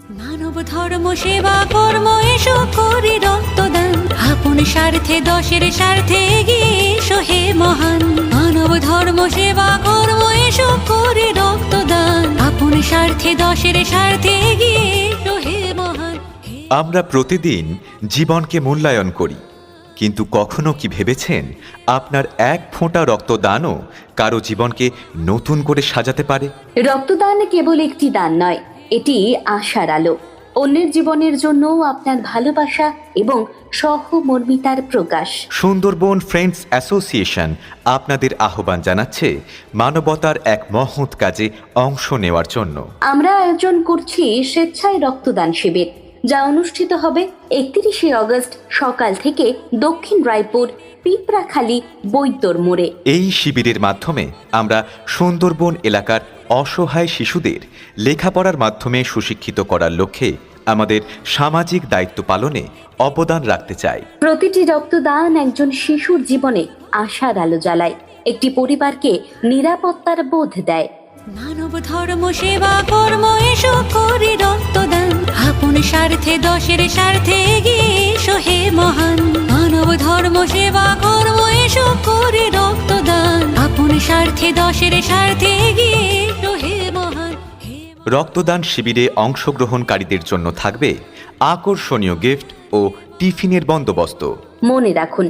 মানব ধর্ম সেবা কর্ম এসো করি রক্তদান, আপন স্বার্থে দশের স্বার্থে এগিয়ে এসো হে মহান। মানব ধর্ম সেবা কর্ম এসো করি রক্তদান, আপন স্বার্থে দশের স্বার্থে এগিয়ে এসো হে মহান। আমরা প্রতিদিন জীবনকে মূল্যায়ন করি, কিন্তু কখনো কি ভেবেছেন আপনার এক ফোঁটা রক্তদানও কারো জীবনকে নতুন করে সাজাতে পারে? রক্তদান কেবল একটি দান নয়, এটি আশার আলো। অন্যের জীবনের জন্য আপনার ভালোবাসা এবং সহমর্মিতার প্রকাশ। সুন্দরবন ফ্রেন্ডস অ্যাসোসিয়েশন আপনাদের আহ্বান জানাচ্ছে মানবতার এক মহৎ কাজে অংশ নেওয়ার জন্য। আমরা আয়োজন করছি স্বেচ্ছায় রক্তদান শিবির, যা অনুষ্ঠিত হবে 31শে অগস্ট সকাল থেকে দক্ষিণ রায়পুর পিঁপড়াখালী বৈদ্যর মোড়ে। এই শিবিরের মাধ্যমে আমরা সুন্দরবন এলাকার অসহায় শিশুদের লেখাপড়ার মাধ্যমে সুশিক্ষিত করার লক্ষ্যে আমাদের সামাজিক দায়িত্ব পালনে অবদান রাখতে চাই। প্রতিটি রক্তদান একজন শিশুর জীবনে আশার আলো জ্বালায়, একটি পরিবারকে নিরাপত্তার বোধ দেয়। মানব ধর্ম সেবা কর্ম এসো করি রক্তদান, আপন স্বার্থে দশের স্বার্থে এগিয়ে এসো হে মহান। মানব ধর্ম সেবা কর্ম এসো করি রক্তদান, আপন স্বার্থে দশের স্বার্থে এগিয়ে এসো হে মহান। রক্তদান শিবিরে অংশগ্রহণকারীদের জন্য থাকবে আকর্ষণীয় গিফট ও টিফিনের বন্দোবস্ত। মনে রাখুন,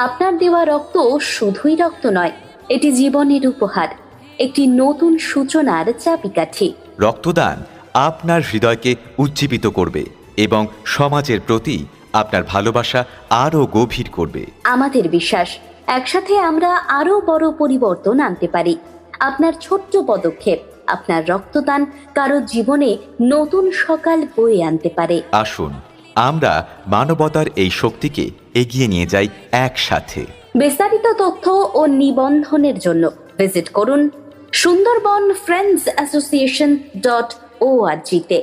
আপনার দেওয়া রক্ত শুধুই রক্ত নয়, এটি জীবনের উপহার, একটি নতুন সূচনার চাবিকাঠি। রক্তদান আপনার হৃদয়কে উজ্জীবিত করবে এবং সমাজের প্রতি আপনার ভালোবাসা আরও গভীর করবে। আমাদের বিশ্বাস, একসাথে আমরা আরো বড় পরিবর্তন আনতে পারি। আপনার ছোট্ট পদক্ষেপ, আপনার রক্তদান কারো জীবনে নতুন সকাল বয়ে আনতে পারে। আসুন আমরা মানবতার এই শক্তিকে এগিয়ে নিয়ে যাই একসাথে। বিস্তারিত তথ্য ও নিবন্ধনের জন্য ভিজিট করুন সুন্দরবন ফ্রেন্ডস অ্যাসোসিয়েশন.org তে।